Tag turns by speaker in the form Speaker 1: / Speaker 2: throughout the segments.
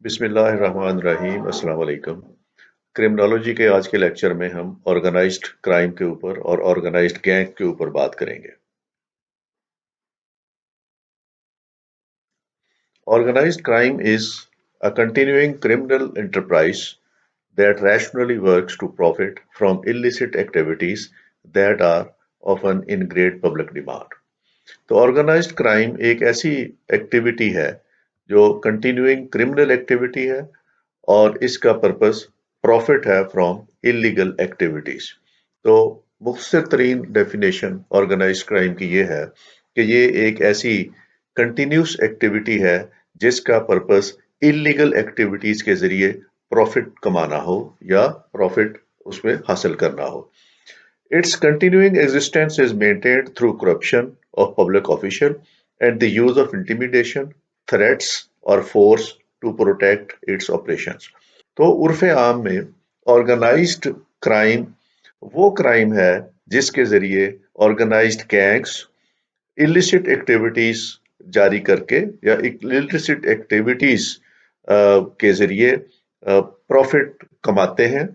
Speaker 1: बिस्मिल्लाहिर्रहमानिर्रहीम अस्सलाम वालेकुम। क्रिमिनोलॉजी के आज के लेक्चर में हम ऑर्गेनाइज्ड क्राइम के ऊपर और ऑर्गेनाइज्ड गैंग के ऊपर बात करेंगे। Organized crime is a continuing criminal enterprise that rationally works to profit from illicit activities that are often in great public demand। तो ऑर्गेनाइज्ड क्राइम एक ऐसी एक्टिविटी है जो कंटिन्यूइंग क्रिमिनल एक्टिविटी है और इसका पर्पस प्रॉफिट है फ्रॉम इलीगल एक्टिविटीज। तो मुख्तसर तरीन डेफिनेशन ऑर्गेनाइज्ड क्राइम की ये है कि ये एक ऐसी कंटिन्यूस एक्टिविटी है जिसका पर्पस इलीगल एक्टिविटीज के जरिए प्रॉफिट कमाना हो या प्रॉफिट उसमें हासिल करना हो। Its continuing existence is maintained through corruption of public official and the use of intimidation, threats or force to protect its operations। तो उर्फ आम में ऑर्गेनाइज्ड क्राइम वो क्राइम है जिसके जरिए ऑर्गेनाइज्ड गैंग्स इलिसिट एक्टिविटीज जारी करके या इलिसिट एक्टिविटीज के जरिए प्रॉफिट कमाते हैं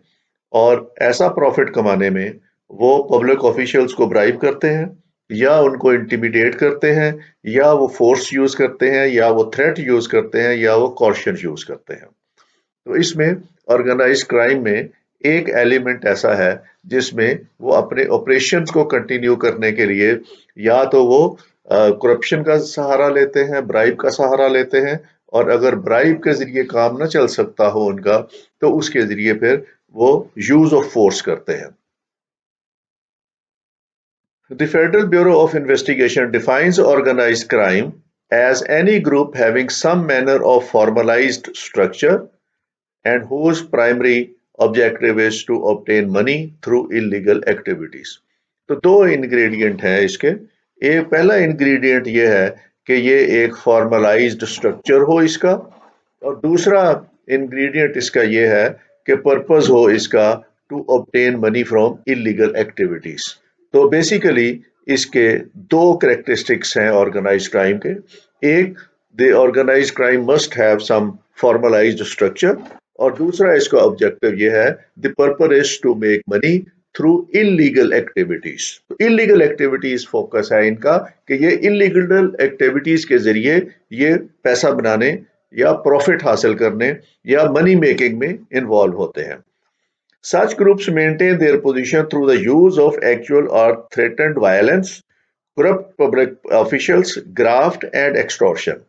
Speaker 1: और ऐसा प्रॉफिट कमाने में वो पब्लिक ऑफिशियल्स को ब्राइब करते हैं या उनको इंटिमिडेट करते हैं या वो फोर्स यूज करते हैं या वो थ्रेट यूज करते हैं या वो कॉर्शन यूज करते हैं। तो इसमें ऑर्गेनाइज क्राइम में एक एलिमेंट ऐसा है जिसमें वो अपने ऑपरेशंस को कंटिन्यू करने के लिए या तो वो करप्शन का सहारा लेते हैं, ब्राइब का सहारा लेते हैं, और अगर ब्राइब के जरिए काम न चल सकता हो उनका तो उसके जरिए फिर वो यूज ऑफ फोर्स करते हैं। The Federal Bureau of Investigation defines organized crime as any group having some manner of formalized structure and whose primary objective is to obtain money through illegal activities। तो दो ingredient हैं इसके। एक पहला ingredient ये है कि ये एक फॉर्मलाइज्ड स्ट्रक्चर हो इसका, और दूसरा इंग्रेडिएंट इसका ये है कि पर्पस हो इसका to obtain money from illegal activities. तो बेसिकली इसके दो कैरेक्टरिस्टिक्स हैं ऑर्गेनाइज्ड क्राइम के। एक, the organised crime must have some formalised structure, और दूसरा इसका ऑब्जेक्टिव ये है the purpose is to make money through illegal activities. तो इलीगल एक्टिविटीज फोकस है इनका कि ये इलीगल एक्टिविटीज के जरिए ये पैसा बनाने या प्रॉफिट हासिल करने या मनी मेकिंग में इन्वॉल्व होते हैं। Such groups maintain their position through the use of actual or threatened violence, corrupt public officials, graft and extortion।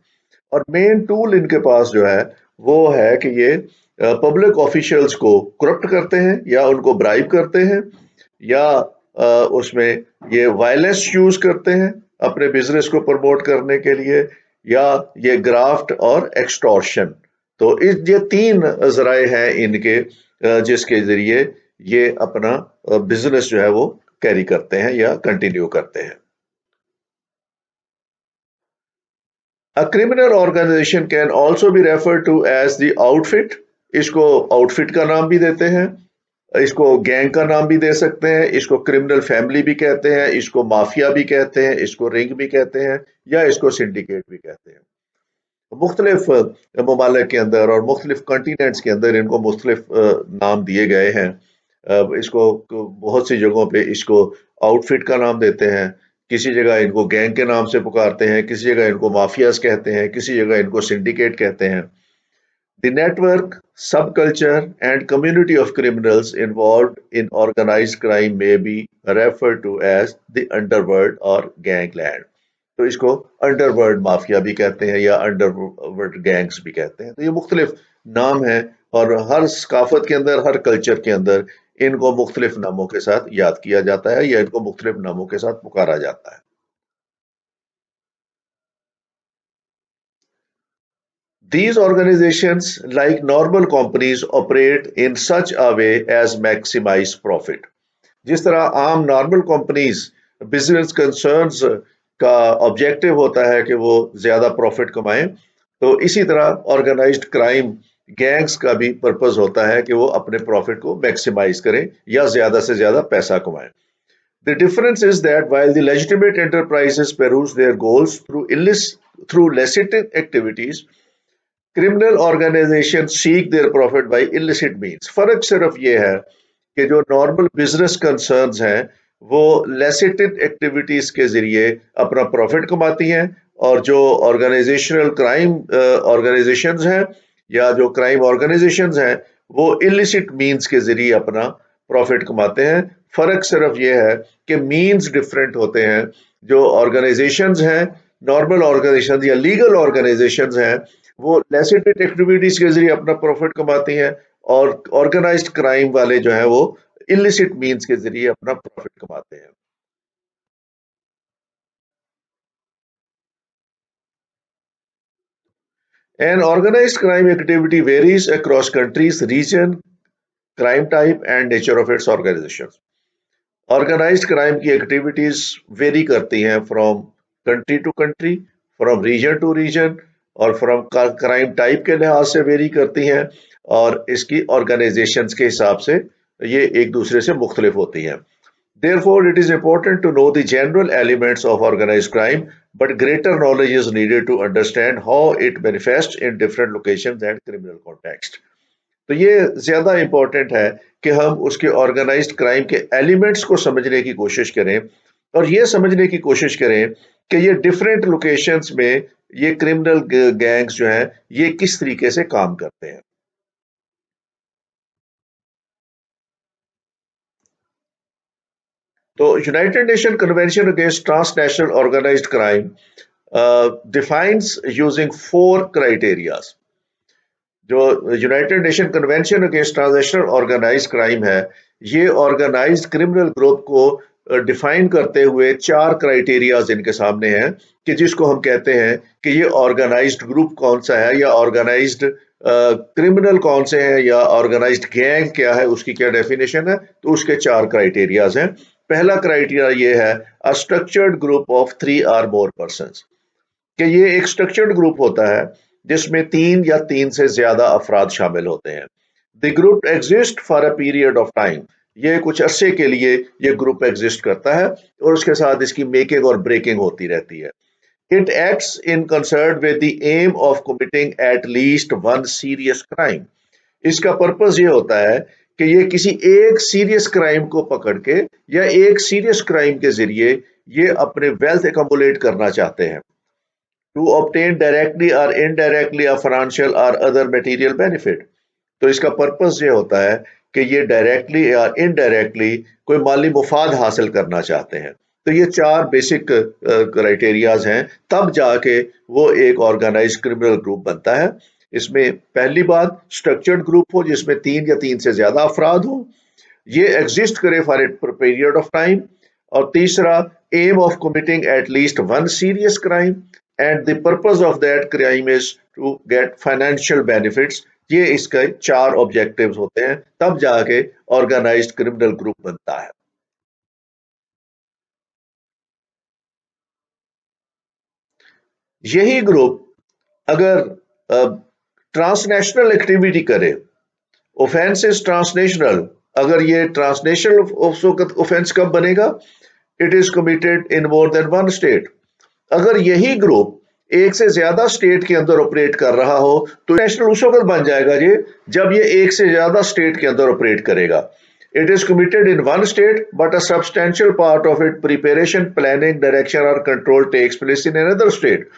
Speaker 1: और मेन टूल इनके पास जो है वो है कि ये पब्लिक ऑफिशियल्स को करप्ट करते हैं या उनको ब्राइब करते हैं या उसमें ये वायलेंस यूज करते हैं अपने बिजनेस को प्रमोट करने के लिए, या ये ग्राफ्ट और एक्सटॉर्शन। तो ये तीन जराए हैं इनके जिसके जरिए ये अपना बिजनेस जो है वो कैरी करते हैं या कंटिन्यू करते हैं। A criminल organisation can also be refer to as the outfit. इसको आउटफिट का नाम भी देते हैं, इसको गैंग का नाम भी दे सकते हैं, इसको क्रिमिनल फैमिली भी कहते हैं, इसको माफिया भी कहते हैं, इसको रिंग भी कहते हैं या इसको सिंडिकेट भी कहते हैं। मुख्तलिफ ममालिक के अंदर और मुख्तलिफ कॉन्टिनेंट्स के अंदर इनको मुख्तलिफ नाम दिए गए हैं। इसको बहुत सी जगहों पे इसको आउटफिट का नाम देते हैं, किसी जगह इनको गैंग के नाम से पुकारते हैं, किसी जगह इनको माफियाज कहते हैं, किसी जगह इनको सिंडिकेट कहते हैं। The network, subculture and community of criminals involved in organized crime may be referred to as the underworld or gangland। तो इसको अंडरवर्ल्ड माफिया भी कहते हैं या अंडरवर्ल्ड गैंग्स भी कहते हैं। तो ये मुख्तलिफ नाम है और हर सकाफत के अंदर, हर कल्चर के अंदर इनको मुख्तलिफ नामों के साथ याद किया जाता है या इनको मुख्तलिफ नामों के साथ पुकारा जाता है। These organizations, like normal companies, operate in such a way as maximize profit। जिस तरह आम नॉर्मल कंपनीज बिजनेस कंसर्न्स का ऑब्जेक्टिव होता है कि वो ज्यादा प्रॉफिट कमाएं, तो इसी तरह ऑर्गेनाइज्ड क्राइम गैंग्स का भी पर्पस होता है कि वो अपने प्रॉफिट को मैक्सिमाइज करें या ज्यादा से ज्यादा पैसा कमाएं। The difference is that while the legitimate enterprises pursue their goals through licit activities, criminal organisation seek their profit by illicit means. फर्क सिर्फ ये है कि जो नॉर्मल बिजनेस कंसर्न्स हैं वो लेसिटेड एक्टिविटीज के जरिए अपना प्रॉफिट कमाती हैं, और जो ऑर्गेनाइजेशनल क्राइम ऑर्गेनाइजेशंस हैं या जो क्राइम ऑर्गेनाइजेशंस हैं वो इलिसिट मीन्स के जरिए अपना प्रॉफिट कमाते हैं। फर्क सिर्फ ये है कि मीन्स डिफरेंट होते हैं। जो ऑर्गेनाइजेशंस हैं, नॉर्मल ऑर्गेनाइजेशंस या लीगल ऑर्गेनाइजेशंस हैं, वो लेसिटेड एक्टिविटीज के जरिए अपना प्रॉफिट कमाती हैं, और ऑर्गेनाइज्ड क्राइम वाले जो है वो इलिसिट मीन्स के जरिए अपना प्रॉफिट कमाते हैं। An organised crime activity varies across countries, region, crime type and nature of its organisation. Organised crime की एक्टिविटीज वेरी करती हैं from country to country, from region to region, और फ्रॉम क्राइम टाइप के लिहाज से very करती हैं, और इसकी ऑर्गेनाइजेशंस के हिसाब से ये एक दूसरे से मुख्तलिफ होती हैं। Therefore, it is important to know the general elements of organized crime, but greater knowledge is needed to understand how it manifests in different locations and criminal context. तो ये ज्यादा इंपॉर्टेंट है कि हम उसके ऑर्गेनाइज्ड क्राइम के elements को समझने की कोशिश करें, और ये समझने की कोशिश करें कि ये डिफरेंट लोकेशंस में ये क्रिमिनल गैंग्स जो हैं ये किस तरीके से काम करते हैं। तो united nation convention against transnational organised crime defines using four criteria। जो united nation convention against transnational organise crime है, ये ऑर्गेनाइज्ड क्रिमिनल ग्रुप को डिफाइन करते हुए चार क्राइटेरियाज इनके सामने हैं, कि जिसको हम कहते हैं कि ये ऑर्गेनाइज्ड ग्रुप कौन सा है, या ऑर्गेनाइज्ड क्रिमिनल कौन से हैं, या ऑर्गेनाइज्ड गैंग क्या है, उसकी क्या डेफिनेशन है। तो उसके चार क्राइटेरियाज हैं। पहला क्राइटेरिया ये है, a structured group of 3 or more persons, कि ये एक स्ट्रक्चर्ड ग्रुप होता है जिसमें 3 या 3 से ज्यादा अफराद शामिल होते हैं। The group exist for a period of time, ये कुछ अरसे के लिए ये ग्रुप एग्जिस्ट करता है, और उसके साथ इसकी मेकिंग और ब्रेकिंग होती रहती है। It acts in concern with the aim of committing at least one serious crime. इसका पर्पस ये होता है कि ये किसी एक सीरियस क्राइम को पकड़ के या एक सीरियस क्राइम के जरिए ये अपने वेल्थ एकमुलेट करना चाहते हैं, to obtain directly or indirectly a financial or other material benefit। तो इसका पर्पस ये होता है कि ये डायरेक्टली या इनडायरेक्टली कोई माली मुफाद हासिल करना चाहते हैं। तो ये चार बेसिक क्राइटेरियाज हैं, तब जाके वो एक ऑर्गेनाइज क्रिमिनल ग्रुप बनता है। इसमें पहली बात, स्ट्रक्चर्ड ग्रुप हो जिसमें 3 या 3 से ज्यादा अफराद हो, ये एग्जिस्ट करे for a period of time, और तीसरा, aim of committing at least one serious crime, and the purpose of that crime is to get financial benefits. ये इसके चार ऑब्जेक्टिव्स होते हैं, तब जाके ऑर्गेनाइज्ड क्रिमिनल ग्रुप बनता है। यही ग्रुप अगर ट्रांसनेशनल एक्टिविटी करे, ऑफेंस इज ट्रांसनेशनल, अगर ये ट्रांसनेशनल ऑफेंस कब बनेगा, it is committed in more than one state. अगर यही ग्रुप एक से ज्यादा स्टेट के अंदर ऑपरेट कर रहा हो तो नेशनल उस वक्त बन जाएगा जी जब ये एक से ज्यादा स्टेट के अंदर ऑपरेट करेगा। It is committed in one state but a substantial part of it preparation, planning, direction और control takes place in another state.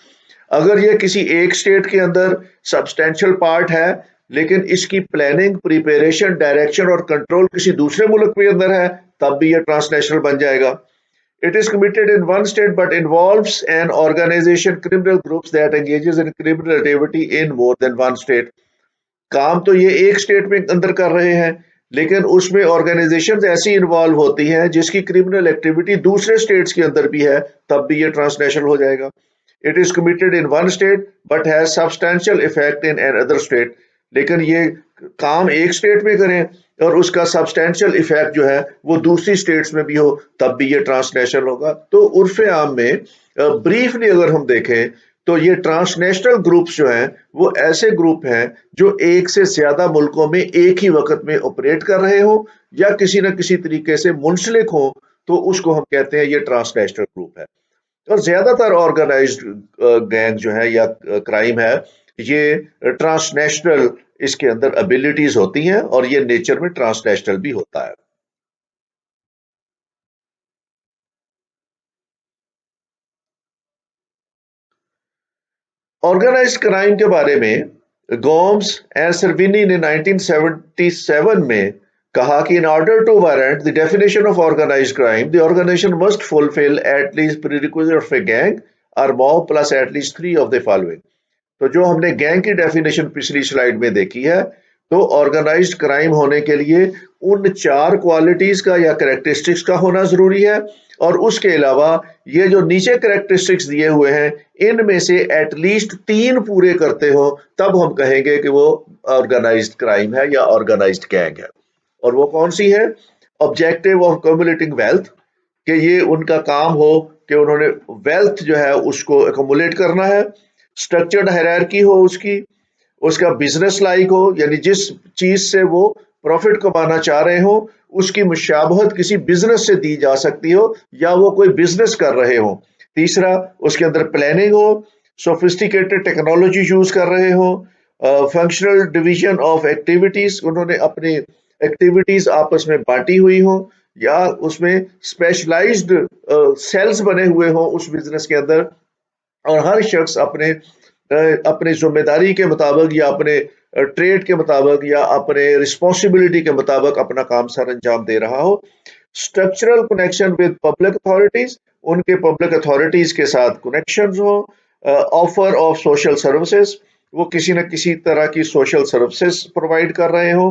Speaker 1: अगर ये किसी एक स्टेट के अंदर सब्सटेंशियल पार्ट है, लेकिन इसकी प्लानिंग, प्रिपरेशन, डायरेक्शन और कंट्रोल किसी दूसरे मुल्क के अंदर है, तब भी ये ट्रांसनेशनल बन जाएगा। It is committed in one state but involves an organization, criminal groups that engages in criminal activity in more than one state। काम तो ये एक स्टेट में अंदर कर रहे हैं, लेकिन उसमें ऑर्गेनाइजेशंस ऐसी इन्वॉल्व होती हैं जिसकी क्रिमिनल एक्टिविटी दूसरे स्टेट्स के अंदर भी है, तब भी ये ट्रांसनेशनल हो जाएगा। It is committed in one state but has substantial effect in an other state, लेकिन ये काम एक स्टेट में करें और उसका सब्सटेंशियल इफेक्ट जो है वो दूसरी स्टेट्स में भी हो, तब भी ये ट्रांसनेशनल होगा। तो उर्फ आम में ब्रीफली अगर हम देखें तो ये ट्रांसनेशनल ग्रुप्स जो हैं वो ऐसे ग्रुप हैं जो एक से ज्यादा मुल्कों में एक ही वक्त में ऑपरेट कर रहे हो या किसी न किसी तरीके से मुंसलिक हो, तो उसको हम कहते हैं ये ट्रांसनेशनल ग्रुप है। और ज्यादातर ऑर्गेनाइज्ड गैंग जो है या क्राइम है ये ट्रांसनेशनल इसके अंदर एबिलिटीज होती हैं और ये नेचर में ट्रांसनेशनल भी होता है। ऑर्गेनाइज्ड क्राइम के बारे में गोम्स एंड सर्विनी ने 1977 में कहा कि in order to warrant the definition of organised crime the organisation must fulfil at least prerequisite of a gang और mob plus at least three of the following. तो जो हमने गैंग की डेफिनेशन पिछली स्लाइड में देखी है, तो ऑर्गेनाइज्ड क्राइम होने के लिए उन चार क्वालिटीज का या कैरेक्टरिस्टिक्स का होना जरूरी है, और उसके अलावा ये जो नीचे कैरेक्टरिस्टिक्स दिए हुए हैं इनमें से एटलीस्ट तीन पूरे करते हो, तब हम कहेंगे कि वो ऑर्गेनाइज्ड क्राइम है या ऑर्गेनाइज्ड गैंग है। और वो कौन सी है? ऑब्जेक्टिव ऑफ कम्युलेटिंग वेल्थ, कि ये उनका काम हो कि उन्होंने वेल्थ जो है उसको एकमुलेट करना है। स्ट्रक्चर्ड हायरार्की हो उसकी, उसका बिजनेस लाइक हो, यानी जिस चीज से वो प्रॉफिट कमाना चाह रहे हो उसकी मुशाबहत किसी बिजनेस से दी जा सकती हो या वो कोई बिजनेस कर रहे हो। तीसरा, उसके अंदर प्लानिंग हो, सोफिस्टिकेटेड टेक्नोलॉजी यूज कर रहे हो, फंक्शनल डिवीजन ऑफ एक्टिविटीज, उन्होंने अपनी एक्टिविटीज आपस में बांटी हुई हो, या उसमें स्पेशलाइज्ड सेल्स बने हुए हो उस बिजनेस के अंदर, और हर शख्स अपने जिम्मेदारी के मुताबिक या अपने ट्रेड के मुताबिक या अपने रिस्पॉन्सिबिलिटी के मुताबिक अपना काम सर अंजाम दे रहा हो। Structural connection with public authorities, उनके पब्लिक अथॉरिटीज के साथ कनेक्शन हो। ऑफर ऑफ सोशल सर्विसेज, वो किसी न किसी तरह की सोशल सर्विसेज प्रोवाइड कर रहे हो।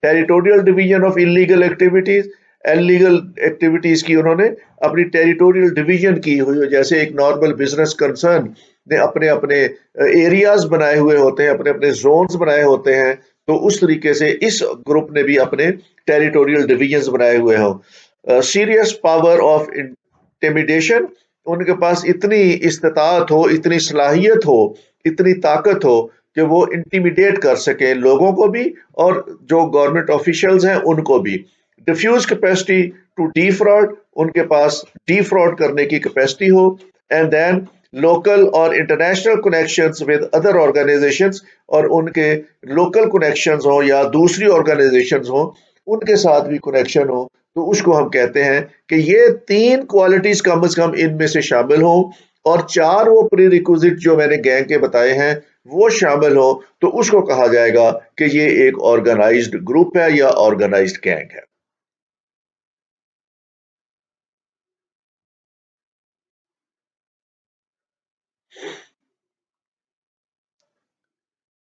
Speaker 1: Territorial division of illegal activities, illegal activities की उन्होंने अपनी टेरिटोरियल डिवीजन की हुई हो, जैसे एक नॉर्मल बिजनेस कंसर्न ने अपने अपने एरियाज बनाए हुए होते हैं, अपने अपने जोन्स बनाए होते हैं, तो उस तरीके से इस ग्रुप ने भी अपने टेरिटोरियल डिवीजन बनाए हुए हो। सीरियस पावर ऑफ इंटिमिडेशन, उनके पास इतनी इस्तात हो, इतनी सलाहियत हो, इतनी ताकत हो कि वो इंटिमिडेट कर सके लोगों को भी और जो गवर्नमेंट ऑफिशियल्स हैं उनको भी। डिफ्यूज कैपेसिटी टू डीफ्रॉड, उनके पास डीफ्रॉड करने की कैपेसिटी हो। एंड देन लोकल और international connections with other organisations, और उनके लोकल कनेक्शंस हो या दूसरी ऑर्गेनाइजेशंस हो उनके साथ भी कनेक्शन हो, तो उसको हम कहते हैं कि ये तीन क्वालिटीज कम से कम इनमें से शामिल हो, और चार वो प्री रिक्विजिट जो मैंने गैंग के बताए हैं वो शामिल हो, तो उसको कहा जाएगा कि ये एक ऑर्गेनाइज्ड ग्रुप है या ऑर्गेनाइज्ड गैंग है।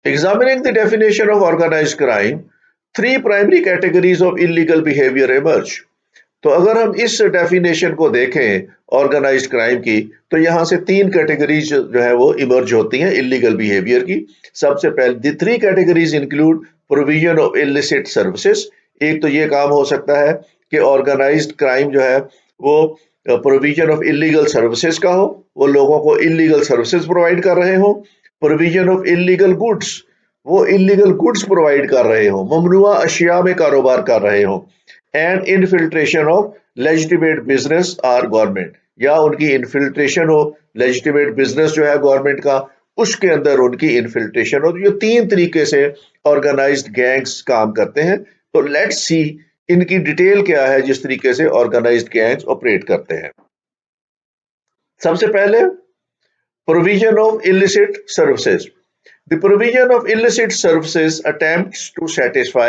Speaker 1: Examining the definition of organized crime, three primary categories of illegal behavior emerge. तो अगर हम इस डेफिनेशन को देखें ऑर्गेनाइज्ड क्राइम की, तो यहां से तीन कैटेगरीज जो है वो इमर्ज होती हैं इलीगल बिहेवियर की। सबसे पहले the three categories include provision of illicit services. एक तो ये काम हो सकता है कि ऑर्गेनाइज्ड क्राइम जो है वो प्रोविजन ऑफ इलीगल सर्विसेज का हो, वो लोगों को इलीगल सर्विसेज प्रोवाइड कर रहे हो। प्रोविजन ऑफ इलीगल गुड्स, वो इलीगल गुड्स प्रोवाइड कर रहे हो, ममनुआ अशिया में कारोबार कर रहे हो। And infiltration of legitimate business और गवर्नमेंट, या उनकी इनफिल्ट्रेशन हो, लेजिटिमेट बिजनेस जो है गवर्नमेंट का उसके अंदर उनकी इनफिल्ट्रेशन हो। ये तीन तरीके से ऑर्गेनाइज्ड गैंग्स काम करते हैं। तो लेट्स सी इनकी डिटेल क्या है जिस तरीके से ऑर्गेनाइज्ड गैंग्स ऑपरेट करते हैं। सबसे पहले, provision of illicit services. The provision of illicit services attempts to satisfy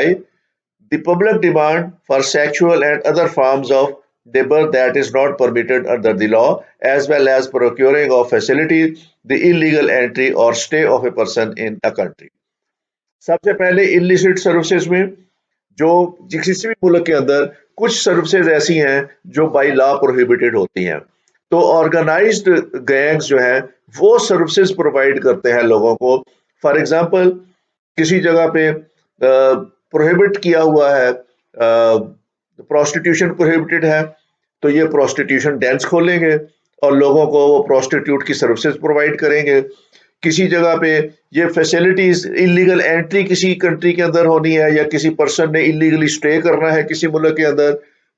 Speaker 1: the public demand for sexual and other forms of labor that is not permitted under the law, as well as procuring of facilities, the illegal entry or stay of a person in a country. सबसे पहले illicit services में जो किसी भी मुल्क के अंदर कुछ सर्विसेज ऐसी हैं जो बाई लॉ प्रोहिबिटेड होती हैं, तो ऑर्गेनाइज्ड गैंग्स जो हैं वो सर्विसेज प्रोवाइड करते हैं लोगों को। फॉर एग्जांपल, किसी जगह पे प्रोहिबिट किया हुआ है, प्रोस्टिट्यूशन प्रोहिबिटेड है, तो ये प्रोस्टिट्यूशन डेंस खोलेंगे और लोगों को वो प्रोस्टिट्यूट की सर्विसेज प्रोवाइड करेंगे। किसी जगह पे ये फैसिलिटीज, इलीगल एंट्री किसी कंट्री के अंदर होनी है या किसी पर्सन ने इलीगली स्टे करना है किसी मुल्क के अंदर,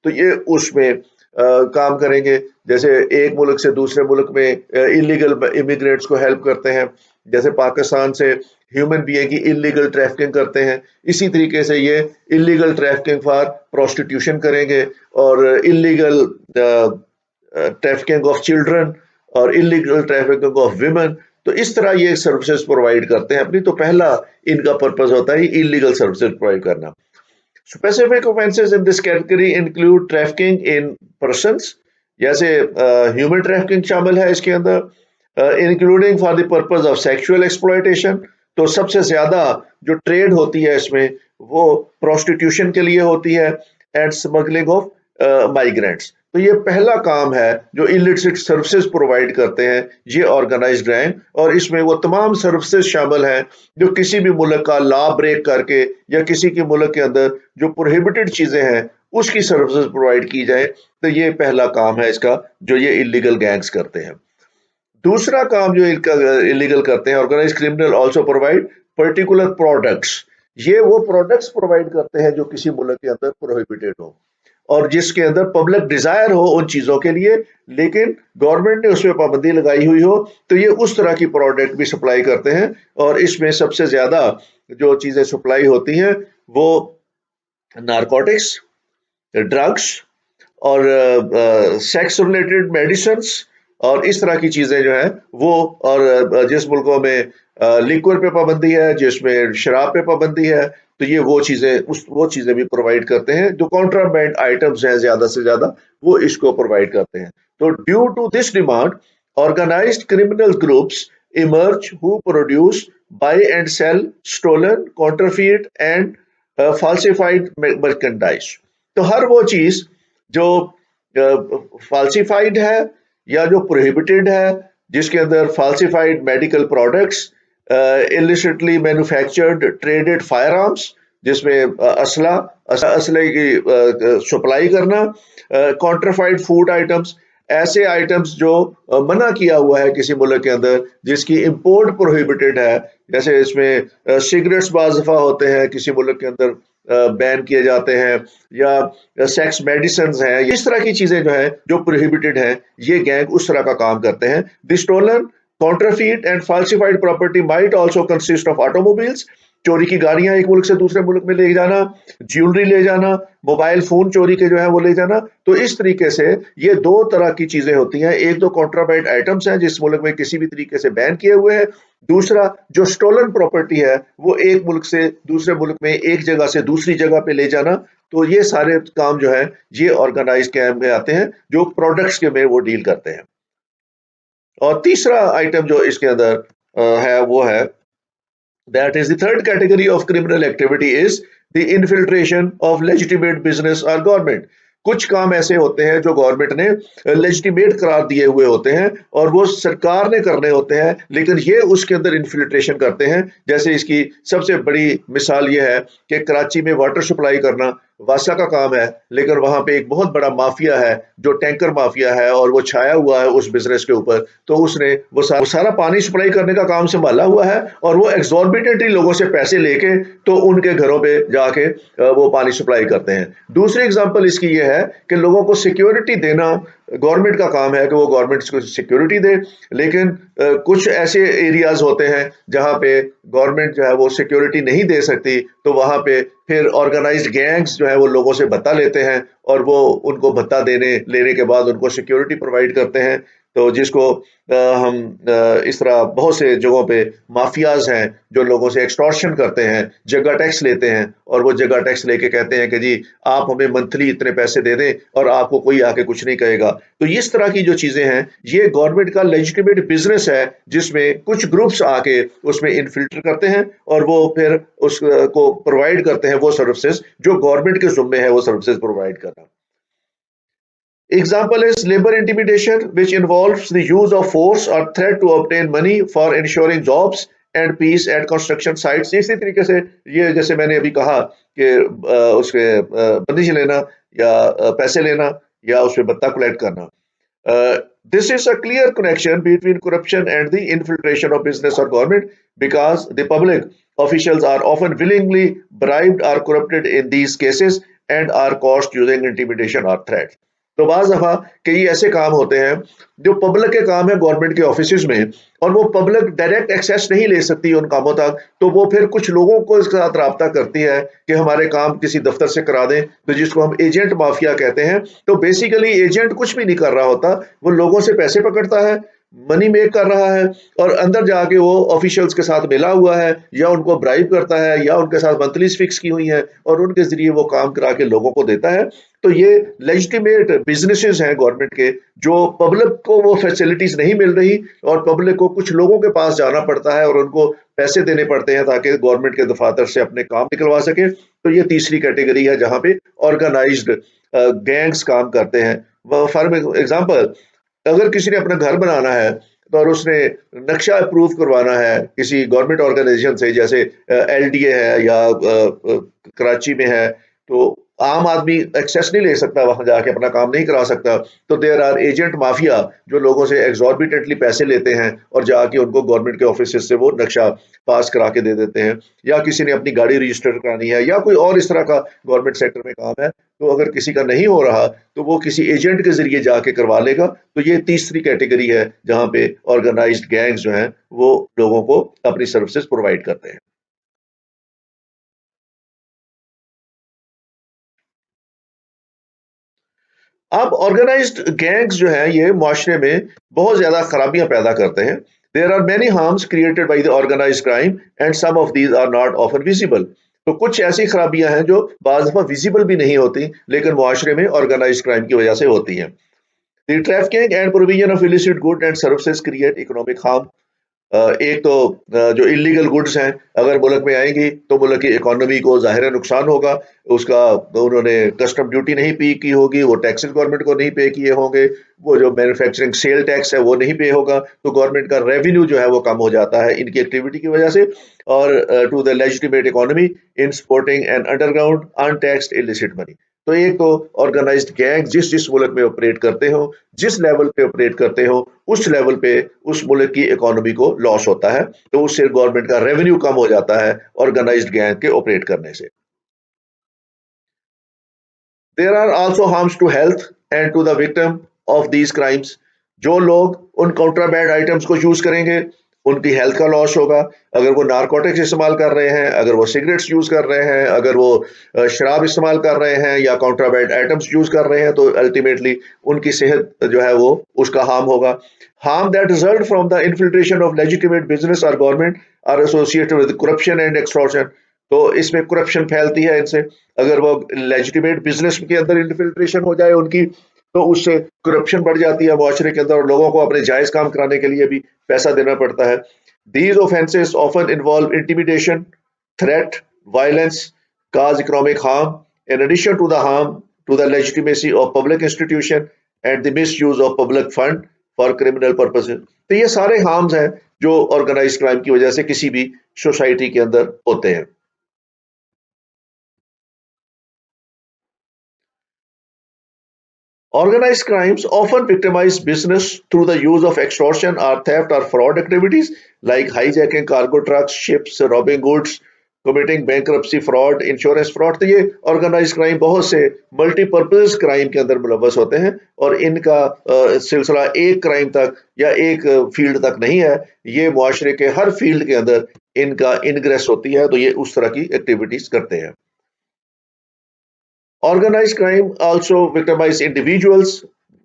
Speaker 1: तो ये उसमें काम करेंगे। जैसे एक मुल्क से दूसरे मुल्क में इलीगल इमिग्रेंट्स को हेल्प करते हैं, जैसे पाकिस्तान से ह्यूमन बीइंग की इलीगल ट्रैफिकिंग करते हैं, इसी तरीके से ये इलीगल ट्रैफिकिंग फॉर प्रोस्टिट्यूशन करेंगे और इलीगल ट्रैफिकिंग ऑफ चिल्ड्रन और इलीगल ट्रैफिकिंग ऑफ विमेन। तो इस तरह ये सर्विसेज प्रोवाइड करते हैं अपनी। तो पहला इनका पर्पस होता है इलीगल सर्विसेज प्रोवाइड करना। Specific offences in this category include trafficking in persons, जैसे ह्यूमन ट्रैफिकिंग शामिल है इसके अंदर, including for the purpose of sexual exploitation. तो सबसे ज्यादा जो ट्रेड होती है इसमें वो प्रोस्टिट्यूशन के लिए होती है, एंड स्मगलिंग ऑफ माइग्रेंट्स। तो ये पहला काम है जो इलिसिट सर्विसेज प्रोवाइड करते हैं ये ऑर्गेनाइज्ड क्राइम, और इसमें वो तमाम सर्विसेज शामिल हैं जो किसी भी मुल्क का लॉ ब्रेक करके या किसी के मुल्क के अंदर जो प्रोहिबिटेड चीजें हैं उसकी सर्विसेज प्रोवाइड की जाए। तो ये पहला काम है इसका जो ये इलीगल गैंग्स करते हैं। दूसरा काम जो इनका इलीगल करते हैं, organise criminal also provide particular products. ये वो प्रोडक्ट्स प्रोवाइड करते हैं जो किसी मुल्क के अंदर प्रोहिबिटेड हो और जिसके अंदर पब्लिक डिजायर हो उन चीजों के लिए, लेकिन गवर्नमेंट ने उसमें पाबंदी लगाई हुई हो, तो ये उस तरह की प्रोडक्ट भी सप्लाई करते हैं। और इसमें सबसे ज्यादा जो चीजें सप्लाई होती हैं वो नारकोटिक्स, ड्रग्स और सेक्स रिलेटेड मेडिसिन और इस तरह की चीजें जो है वो, और जिस मुल्कों में लिक्वर पे पाबंदी है, जिसमें शराब पे पाबंदी है, तो ये वो चीजें भी प्रोवाइड करते हैं। जो कॉन्ट्राबैंड आइटम्स हैं ज्यादा से ज्यादा वो इसको प्रोवाइड करते हैं। तो due to this demand organised criminal groups emerge who produce, buy and sell stolen, counterfeit and falsified merchandise. तो हर वो चीज जो फाल्सिफाइड है या जो प्रोहिबिटेड है, जिसके अंदर falsified medical products, illicitly manufactured traded firearms जिसमें असले की सप्लाई करना, कॉन्ट्राफाइड फूड आइटम्स, ऐसे आइटम्स जो मना किया हुआ है किसी मुल्क के अंदर जिसकी इंपोर्ट प्रोहिबिटेड है, जैसे इसमें सिगरेट्स बाज़ दफा होते हैं किसी मुल्क के अंदर बैन किए जाते हैं, या सेक्स मेडिसिन हैं, इस तरह की चीजें जो है जो प्रोहिबिटेड है, ये गैंग उस तरह का काम करते हैं। The stolen, counterfeit and falsified property might also consist of automobiles, चोरी की गाड़ियां एक मुल्क से दूसरे मुल्क में ले जाना, ज्वेलरी ले जाना, मोबाइल फोन चोरी के जो है वो ले जाना। तो इस तरीके से ये दो तरह की चीजें होती हैं। एक तो कॉन्ट्राबैंड आइटम्स हैं जिस मुल्क में किसी भी तरीके से बैन किए हुए हैं, दूसरा जो स्टोलन प्रॉपर्टी है वो एक मुल्क से दूसरे मुल्क में एक जगह से दूसरी जगह पे ले जाना। तो ये सारे काम जो है ये ऑर्गेनाइज क्राइम में आते हैं जो प्रोडक्ट्स के में वो डील करते हैं। और तीसरा आइटम जो इसके अंदर है वो है, that is the third category of criminal activity is the infiltration of legitimate business or government। कुछ काम ऐसे होते हैं जो गवर्नमेंट ने लेजिटिमेट करार दिए हुए होते हैं और वो सरकार ने करने होते हैं, लेकिन ये उसके अंदर इन्फिल्ट्रेशन करते हैं। जैसे इसकी सबसे बड़ी मिसाल ये है कि कराची में वाटर सप्लाई करना वासा का काम है, लेकिन वहां पे एक बहुत बड़ा माफिया है जो टैंकर माफिया है और वो छाया हुआ है उस बिजनेस के ऊपर। तो उसने वो सारा पानी सप्लाई करने का काम संभाला हुआ है और वो एक्सॉर्बिटेंटली लोगों से पैसे लेके तो उनके घरों पे जाके वो पानी सप्लाई करते हैं। दूसरी एग्जांपल इसकी ये है कि लोगों को सिक्योरिटी देना गवर्नमेंट का काम है कि वो गवर्नमेंट को सिक्योरिटी दे, लेकिन कुछ ऐसे एरियाज होते हैं जहां पे गवर्नमेंट जो है वो सिक्योरिटी नहीं दे सकती, तो वहां पे फिर ऑर्गेनाइज्ड गैंग्स जो है वो लोगों से भत्ता लेते हैं और वो उनको भत्ता लेने के बाद उनको सिक्योरिटी प्रोवाइड करते हैं। तो जिसको हम इस तरह बहुत से जगहों पे माफियाज हैं जो लोगों से एक्सटॉर्शन करते हैं, जगह टैक्स लेते हैं और वो जगह टैक्स लेके कहते हैं कि जी आप हमें मंथली इतने पैसे दे दें और आपको कोई आके कुछ नहीं कहेगा। तो इस तरह की जो चीजें हैं ये गवर्नमेंट का लेजिटिमेट बिजनेस है जिसमें कुछ ग्रुप्स आके उसमें इनफिल्टर करते हैं और वो फिर उसको प्रोवाइड करते हैं वो सर्विसेज जो गवर्नमेंट के जिम्मे है वो सर्विसेज प्रोवाइड करना। Example is labor intimidation, which involves the use of force or threat to obtain money for ensuring jobs and peace at construction sites। इसी तरीके से ये जैसे मैंने अभी कहा कि उसके बंदिश लेना या पैसे लेना या उसमें भत्ता कलेक्ट करना। This is a clear connection between corruption and the infiltration of business or government because the public officials are often willingly bribed or corrupted in these cases and are caused using intimidation or threat। तो बाज़ दफ़ा कई ऐसे काम होते हैं जो public के काम है गवर्नमेंट के ऑफिसेज में, और वो पब्लिक डायरेक्ट एक्सेस नहीं ले सकती उन कामों तक, तो वो फिर कुछ लोगों को इसके साथ राब्ता करती है कि हमारे काम किसी दफ्तर से करा दें, तो जिसको हम एजेंट माफिया कहते हैं। तो बेसिकली एजेंट कुछ भी नहीं कर रहा होता, वो लोगों से पैसे पकड़ता है, मनी मेक कर रहा है, और अंदर जाके वो ऑफिशियल्स के साथ मिला हुआ है, या उनको ब्राइब करता है, या उनके साथ मंथलीज फिक्स की हुई हैं, और उनके जरिए वो काम करा के लोगों को देता है। तो ये लेजिटिमेट बिजनेसेस हैं गवर्नमेंट के, जो पब्लिक को वो फैसिलिटीज नहीं मिल रही, और पब्लिक को कुछ लोगों के पास जाना पड़ता है और उनको पैसे देने पड़ते हैं ताकि गवर्नमेंट के दफातर से अपने काम निकलवा सके। तो ये तीसरी कैटेगरी है जहां पे ऑर्गेनाइज्ड गैंग्स काम करते हैं। फॉर एग्जाम्पल, अगर किसी ने अपना घर बनाना है, तो और उसने नक्शा अप्रूव करवाना है किसी गवर्नमेंट ऑर्गेनाइजेशन से, जैसे एलडीए है या कराची में है, तो आम आदमी एक्सेस नहीं ले सकता, वहां जाके अपना काम नहीं करा सकता। तो देयर आर एजेंट माफिया जो लोगों से एग्जॉर्बिटेंटली पैसे लेते हैं और जाके उनको गवर्नमेंट के ऑफिस से वो नक्शा पास करा के दे देते हैं। या किसी ने अपनी गाड़ी रजिस्टर करानी है, या कोई और इस तरह का गवर्नमेंट सेक्टर में काम है, तो अगर किसी का नहीं हो रहा तो वो किसी एजेंट के जरिए जाके करवा लेगा। तो ये तीसरी कैटेगरी है जहां पे ऑर्गेनाइज्ड गैंग्स जो हैं वो लोगों को अपनी सर्विसेज प्रोवाइड करते हैं। अब ऑर्गेनाइज्ड गैंग्स जो है ये माशरे में बहुत ज्यादा खराबियां पैदा करते हैं। There are many harms created by the organise crime and some of these are not often visible. तो कुछ ऐसी खराबियां हैं जो बाज दफा विजिबल भी नहीं होती, लेकिन माशरे में ऑर्गेनाइज क्राइम की वजह से होती हैं। The trafficking and provision of illicit good and services create economic harm. एक तो जो इलीगल गुड्स हैं अगर मुल्क में आएंगी तो मुल्क की इकोनॉमी को ज़ाहिर नुकसान होगा। उसका उन्होंने कस्टम ड्यूटी नहीं पे की होगी, वो टैक्सेस गवर्नमेंट को नहीं पे किए होंगे, वो जो मैन्युफैक्चरिंग सेल टैक्स है वो नहीं पे होगा, तो गवर्नमेंट का रेवेन्यू जो है वो कम हो जाता है इनकी एक्टिविटी की वजह से। और to the legitimate economy in supporting and underground untaxed illicit money. तो एक तो ऑर्गेनाइज्ड गैंग जिस जिस मुल्क में ऑपरेट करते हो, जिस लेवल पे ऑपरेट करते हो, उस लेवल पे उस मुल्क की इकोनॉमी को लॉस होता है, तो उससे गवर्नमेंट का रेवेन्यू कम हो जाता है ऑर्गेनाइज्ड गैंग के ऑपरेट करने से। There are also harms to health and to the victim of these crimes. जो लोग उन काउंटरबैंड आइटम्स को यूज करेंगे उनकी हेल्थ का लॉस होगा। अगर वो नारकोटिक्स इस्तेमाल कर रहे हैं, अगर वो सिगरेट्स यूज कर रहे हैं, अगर वो शराब इस्तेमाल कर रहे हैं या काउंटरबैंड आइटम्स यूज कर रहे हैं, तो अल्टीमेटली उनकी सेहत जो है वो उसका हार्म होगा। Harm that result from the infiltration of legitimate business और government are associated with corruption and extortion. तो इसमें करप्शन फैलती है इनसे। अगर वो लेजिटिमेट बिजनेस के अंदर इन्फिल्ट्रेशन हो जाए उनकी, तो उससे करप्शन बढ़ जाती है मुआशरे के अंदर, और लोगों को अपने जायज काम कराने के लिए भी पैसा देना पड़ता है। These offences often involve intimidation, threat, violence, cause economic harm in addition to the harm to the legitimacy of public institution and the misuse of public fund for criminal purposes। तो ये सारे हार्म्स हैं जो organise crime की वजह से किसी भी सोसाइटी के अंदर होते हैं। Organized crimes often victimize business through the use of extortion or theft or fraud activities like hijacking cargo trucks, ships, robbing goods, committing bankruptcy fraud, insurance fraud। तो ये ऑर्गेनाइज क्राइम बहुत से मल्टीपर्पज क्राइम के अंदर मुलव्वस होते हैं, और इनका सिलसिला एक क्राइम तक या एक फील्ड तक नहीं है, ये मुआशरे के हर फील्ड के अंदर इनका इनग्रेस होती है, तो ये उस तरह की एक्टिविटीज करते हैं। Organized crime also victimize individuals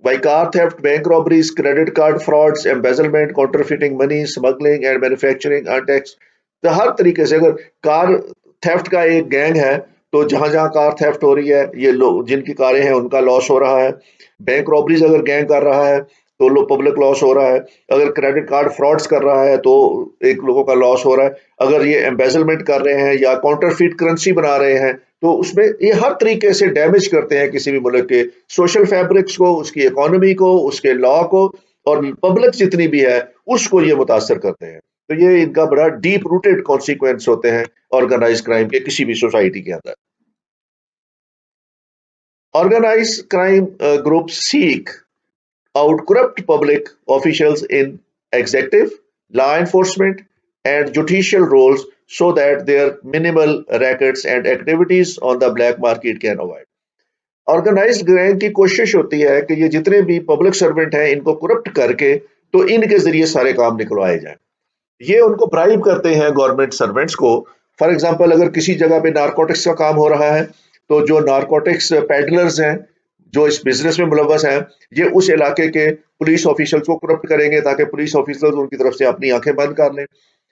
Speaker 1: by car theft, bank robberies, credit card frauds, embezzlement, counterfeiting money, smuggling and manufacturing untaxed। तो हर तरीके से अगर कार थेफ्ट का एक गैंग है, तो जहां जहां कार थेफ्ट हो रही है ये लोग जिनकी कारें हैं उनका लॉस हो रहा है। बैंक रॉबरीज अगर गैंग कर रहा है तो लोग पब्लिक लॉस हो रहा है। अगर क्रेडिट कार्ड फ्रॉड्स कर रहा है तो एक लोगों का लॉस हो रहा है। अगर ये एम्बेजलमेंट कर रहे हैं या काउंटरफीट करेंसी बना रहे हैं, तो उसमें ये हर तरीके से डैमेज करते हैं किसी भी मुल्क के सोशल फैब्रिक्स को, उसकी इकोनॉमी को, उसके लॉ को, और पब्लिक जितनी भी है उसको ये मुतासर करते हैं। तो ये इनका बड़ा डीप रूटेड कॉन्सिक्वेंस होते हैं ऑर्गेनाइज क्राइम के किसी भी सोसाइटी के अंदर। Organise crime groups seek out corrupt public officials in executive, law enforcement, and judicial roles so that their minimal rackets and activities on the black market can avoid। Organised gang की कोशिश होती है कि ये जितने भी पब्लिक सर्वेंट हैं इनको करप्ट करके तो इनके जरिए सारे काम निकलवाए जाएं। ये उनको ब्राइब करते हैं गवर्नमेंट सर्वेंट्स को। फॉर एग्जांपल अगर किसी जगह पे नारकोटिक्स का काम हो रहा है तो जो नारकोटिक्स पेडलर्स हैं जो इस बिजनेस में मुलव्वस हैं ये उस इलाके के पुलिस ऑफिशियल्स को करप्ट करेंगे ताकि पुलिस ऑफिसर्स उनकी तरफ से अपनी आंखें बंद कर लें।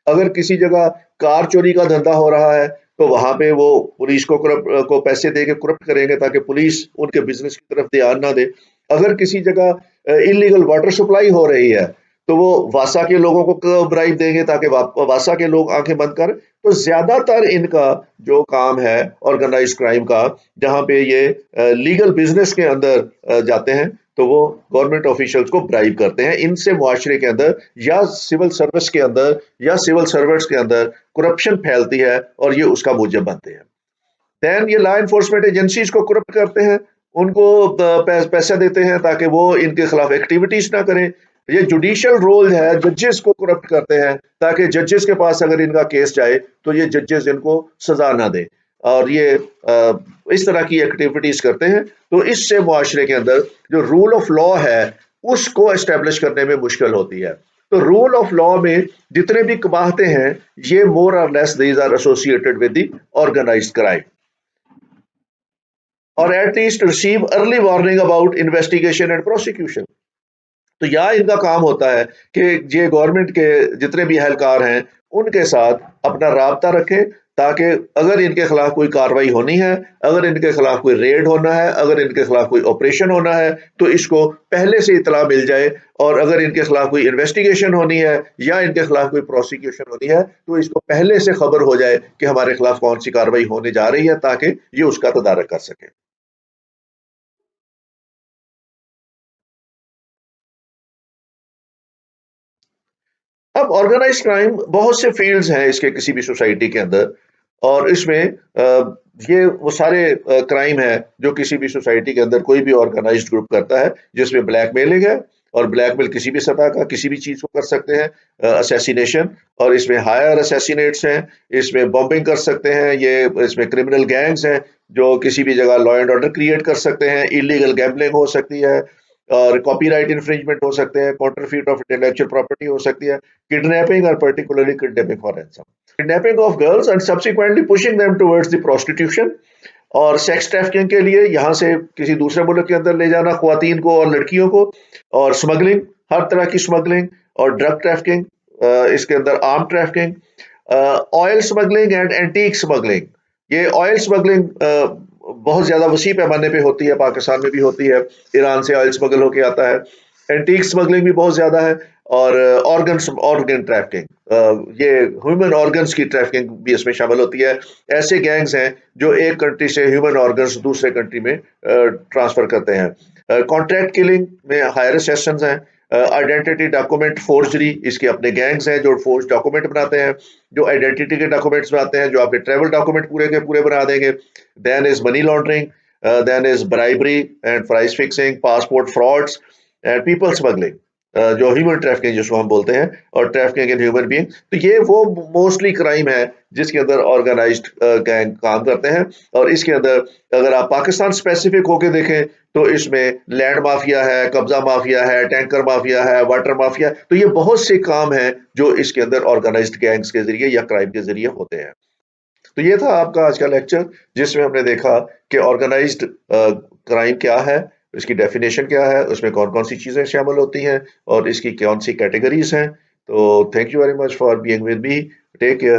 Speaker 1: अगर किसी जगह कार चोरी का धंधा हो रहा है तो वहां पे वो पुलिस को पैसे दे के करप्ट करेंगे ताकि पुलिस उनके बिजनेस की तरफ ध्यान ना दे। अगर किसी जगह इलीगल वाटर सप्लाई हो रही है तो वो वासा के लोगों को ब्राइब देंगे ताकि वासा के लोग आंखें बंद कर। तो ज्यादातर इनका जो काम है ऑर्गेनाइज क्राइम का जहां पे ये लीगल बिजनेस के अंदर जाते हैं तो वो गवर्नमेंट ऑफिशियल्स को ब्राइब करते हैं। इनसे मुआशरे के अंदर या सिविल सर्विस के अंदर या सिविल सर्वेंट्स के अंदर करप्शन फैलती है और ये उसका मूजब बनते हैं। देन ये लॉ इन्फोर्समेंट एजेंसीज को करप्ट करते हैं, उनको पैसा देते हैं ताकि वो इनके खिलाफ एक्टिविटीज ना करें। ये जुडिशियल रोल है, जजेस को करप्ट करते हैं ताकि जजेस के पास अगर इनका केस जाए तो ये जजेस इनको सजा ना दे और ये इस तरह की एक्टिविटीज करते हैं। तो इससे मुआशरे के अंदर जो रूल ऑफ लॉ है उसको एस्टेब्लिश करने में मुश्किल होती है। तो रूल ऑफ लॉ में जितने भी कबाहते हैं ये more or less these are associated with the organised crime or at least receive early warning about investigation and prosecution. तो यहाँ इनका काम होता है कि ये गवर्नमेंट के जितने भी एहलकार हैं उनके साथ अपना राबता रखें ताकि अगर इनके खिलाफ कोई कार्रवाई होनी है, अगर इनके खिलाफ कोई रेड होना है, अगर इनके खिलाफ कोई ऑपरेशन होना है तो इसको पहले से इतला मिल जाए और अगर इनके खिलाफ कोई इन्वेस्टिगेशन होनी है या इनके खिलाफ कोई प्रोसिक्यूशन होनी है तो इसको पहले से खबर हो जाए कि हमारे खिलाफ कौन सी कार्रवाई होने जा रही है ताकि ये उसका तदारक कर सके। अब ऑर्गेनाइज्ड क्राइम बहुत से फील्ड्स हैं इसके किसी भी सोसाइटी के अंदर और इसमें ये वो सारे क्राइम है जो किसी भी सोसाइटी के अंदर कोई भी ऑर्गेनाइज्ड ग्रुप करता है जिसमें ब्लैकमेलिंग है और ब्लैकमेल किसी भी सतह का किसी भी चीज को कर सकते हैं। असैसिनेशन और इसमें हायर असैसिनेट्स हैं, इसमें बॉम्बिंग कर सकते हैं, ये इसमें क्रिमिनल गैंग्स हैं जो किसी भी जगह लॉ एंड ऑर्डर क्रिएट कर सकते हैं, इलीगल गैम्बलिंग हो सकती है और कॉपीराइट इन्फ्रिंजमेंट हो सकते हैं, काउंटरफीट ऑफ इंटेलेक्चुअल प्रॉपर्टी हो सकती है, किडनैपिंग और particularly kidnapping for ransom, kidnapping of girls and subsequently pushing them towards the prostitution और सेक्स ट्रैफिकिंग के लिए यहाँ से किसी दूसरे मुल्क के अंदर ले जाना ख्वातीन को और लड़कियों को और स्मगलिंग, हर तरह की स्मगलिंग और ड्रग ट्रैफिकिंग, इसके अंदर arm trafficking, oil smuggling and antique smuggling. ये ऑयल स्मगलिंग बहुत ज्यादा वसी पैमाने पे होती है, पाकिस्तान में भी होती है, ईरान से ऑयल स्मगल होके आता है। एंटीक स्मगलिंग भी बहुत ज्यादा है और ऑर्गन ट्रैफिकिंग, ये ह्यूमन ऑर्गन्स की ट्रैफिकिंग भी इसमें शामिल होती है। ऐसे गैंग्स हैं जो एक कंट्री से ह्यूमन ऑर्गन्स दूसरे कंट्री में ट्रांसफर करते हैं। कॉन्ट्रैक्ट किलिंग में हायर सेशंस हैं। आइडेंटिटी डॉक्यूमेंट फोर्जरी, इसके अपने गैंग्स हैं जो फोर्ज डॉक्यूमेंट बनाते हैं, जो आइडेंटिटी के डॉक्यूमेंट्स बनाते हैं, जो आपके ट्रैवल डॉक्यूमेंट पूरे के पूरे बना देंगे। Then is money laundering, then is bribery and price fixing, passport frauds and people smuggling, जो ह्यूमन ट्रैफिकिंग जिसको हम बोलते हैं, और ट्रैफिकिंग इन ह्यूमन बीइंग। तो ये वो मोस्टली क्राइम है जिसके अंदर ऑर्गेनाइज्ड गैंग काम करते हैं। और इसके अंदर अगर आप पाकिस्तान स्पेसिफिक होके देखें तो इसमें लैंड माफिया है, कब्जा माफिया है, टैंकर माफिया है, वाटर माफिया, तो ये बहुत से काम हैं जो इसके अंदर ऑर्गेनाइज्ड गैंग्स के जरिए या क्राइम के जरिए होते हैं। तो ये था आपका आज का लेक्चर जिसमें हमने देखा कि ऑर्गेनाइज्ड क्राइम क्या है, इसकी डेफिनेशन क्या है, उसमें कौन कौन सी चीजें शामिल होती हैं और इसकी कौन सी कैटेगरीज हैं। तो thank you very much for being with me, take care.